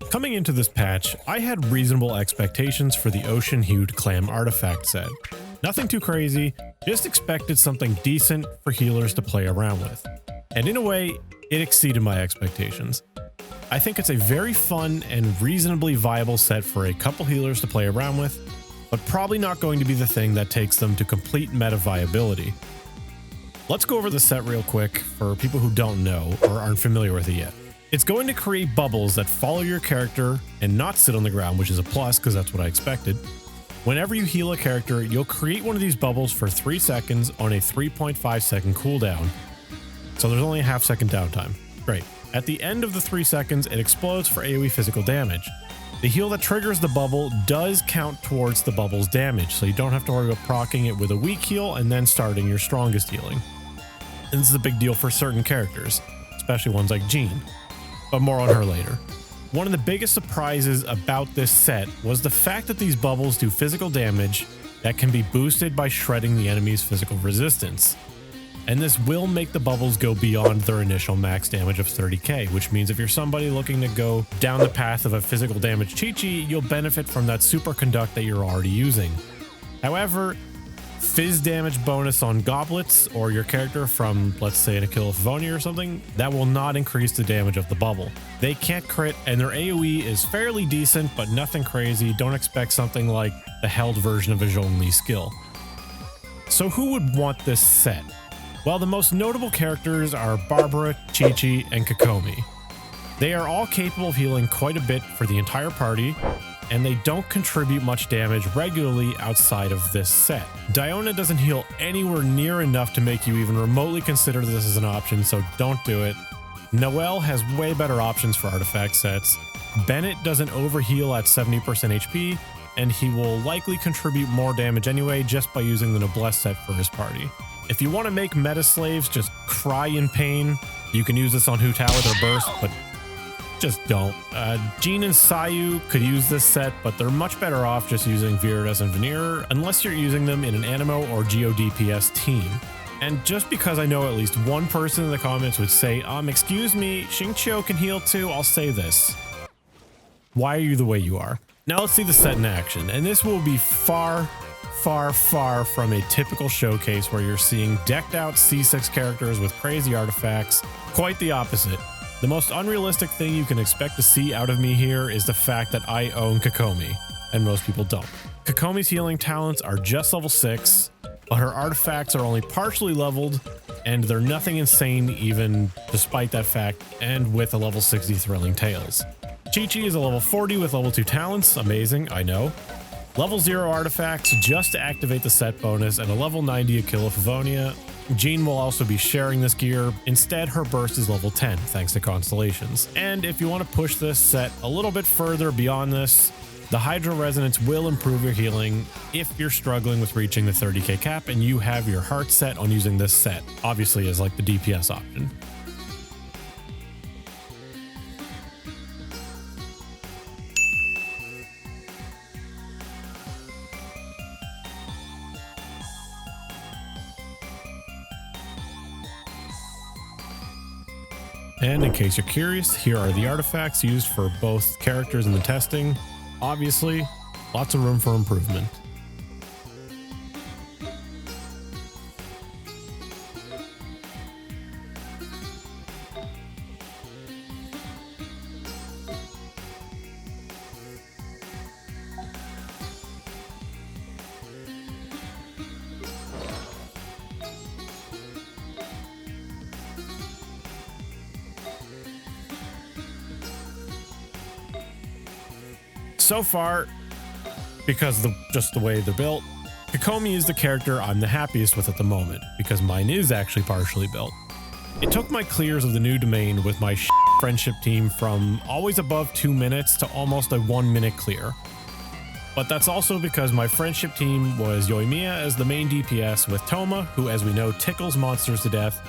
Coming into this patch, I had reasonable expectations for the Ocean-Hued Clam artifact set. Nothing too crazy, just expected something decent for healers to play around with. And in a way, it exceeded my expectations. I think it's a very fun and reasonably viable set for a couple healers to play around with, but probably not going to be the thing that takes them to complete meta viability. Let's go over the set real quick for people who don't know or aren't familiar with it yet. It's going to create bubbles that follow your character and not sit on the ground, which is a plus because that's what I expected. Whenever you heal a character, you'll create one of these bubbles for 3 seconds on a 3.5 second cooldown. So there's only a half-second downtime. Great. At the end of the 3 seconds, it explodes for AoE physical damage. The heal that triggers the bubble does count towards the bubble's damage, so you don't have to worry about proccing it with a weak heal and then starting your strongest healing. And this is a big deal for certain characters, especially ones like Jean, but more on her later. One of the biggest surprises about this set was the fact that these bubbles do physical damage that can be boosted by shredding the enemy's physical resistance. And this will make the bubbles go beyond their initial max damage of 30k, which means if you're somebody looking to go down the path of a physical damage Qiqi, you'll benefit from that superconduct that you're already using. However, fizz damage bonus on goblets or your character from, let's say, an Qiqi Favonius or something, that will not increase the damage of the bubble. They can't crit, and their AoE is fairly decent, but nothing crazy. Don't expect something like the held version of a Zhongli skill. So who would want this set? Well, the most notable characters are Barbara, Qiqi, and Qiqi. They are all capable of healing quite a bit for the entire party, and they don't contribute much damage regularly outside of this set. Diona doesn't heal anywhere near enough to make you even remotely consider this as an option, so don't do it. Noelle has way better options for artifact sets. Bennett doesn't overheal at 70% HP, and he will likely contribute more damage anyway just by using the Noblesse set for his party. If you want to make meta slaves just cry in pain, you can use this on Hu Tao with her burst, but just don't. Jean and Sayu could use this set, but they're much better off just using Viridius and Veneer, unless you're using them in an Animo or GODPS team. And just because I know at least one person in the comments would say, excuse me, Xingqiu can heal too, I'll say this. Why are you the way you are? Now let's see the set in action, and this will be far from a typical showcase where you're seeing decked out C6 characters with crazy artifacts. Quite the opposite. The most unrealistic thing you can expect to see out of me here is the fact that I own Qiqi, and most people don't. Qiqi's healing talents are just level 6, but her artifacts are only partially leveled, and they're nothing insane even despite that fact, and with a level 60 Thrilling Tales. Qiqi is a level 40 with level 2 talents, amazing, I know. Level 0 artifacts just to activate the set bonus, and a level 90 Qiqi Favonius. Jean will also be sharing this gear. Instead, her burst is level 10 thanks to Constellations. And if you want to push this set a little bit further beyond this, the Hydro Resonance will improve your healing if you're struggling with reaching the 30k cap and you have your heart set on using this set, obviously as like the DPS option. And in case you're curious, here are the artifacts used for both characters in the testing. Obviously, lots of room for improvement. So far, because just the way they're built, Qiqi is the character I'm the happiest with at the moment, because mine is actually partially built. It took my clears of the new domain with my friendship team from always above 2 minutes to almost a 1 minute clear. But that's also because my friendship team was Yoimiya as the main DPS with Toma, who as we know tickles monsters to death,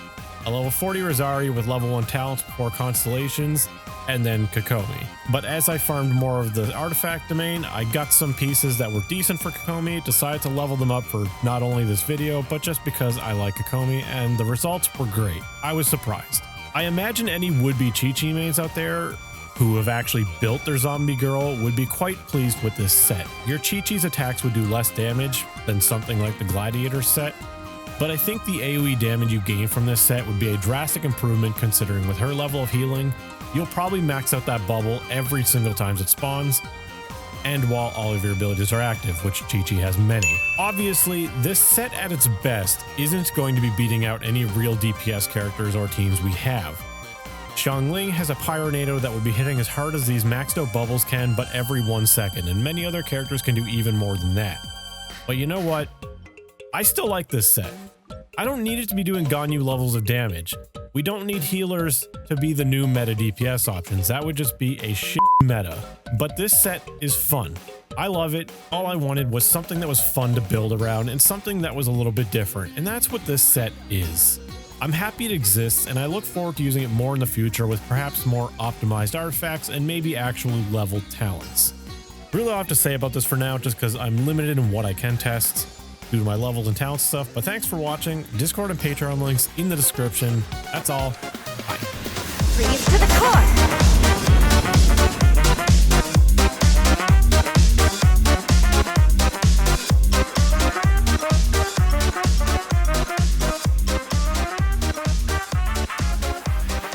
a level 40 Rosari with level 1 talents before Constellations, and then Qiqi. But as I farmed more of the artifact domain, I got some pieces that were decent for Qiqi, decided to level them up for not only this video, but just because I like Qiqi, and the results were great. I was surprised. I imagine any would-be Qiqi mains out there who have actually built their zombie girl would be quite pleased with this set. Your Qiqi's attacks would do less damage than something like the Gladiator set, but I think the AoE damage you gain from this set would be a drastic improvement considering with her level of healing, you'll probably max out that bubble every single time it spawns, and while all of your abilities are active, which Qiqi has many. Obviously, this set at its best isn't going to be beating out any real DPS characters or teams we have. Xiangling has a Pyronado that would be hitting as hard as these maxed out bubbles can, but every 1 second, and many other characters can do even more than that. But you know what? I still like this set. I don't need it to be doing Ganyu levels of damage. We don't need healers to be the new meta DPS options. That would just be a shit meta. But this set is fun. I love it. All I wanted was something that was fun to build around and something that was a little bit different. And that's what this set is. I'm happy it exists, and I look forward to using it more in the future with perhaps more optimized artifacts and maybe actually leveled talents. Really all I have to say about this for now, just because I'm limited in what I can test due to my levels and talent stuff. But thanks for watching. Discord and Patreon links in the description. That's all. Bye. Freeze to the core.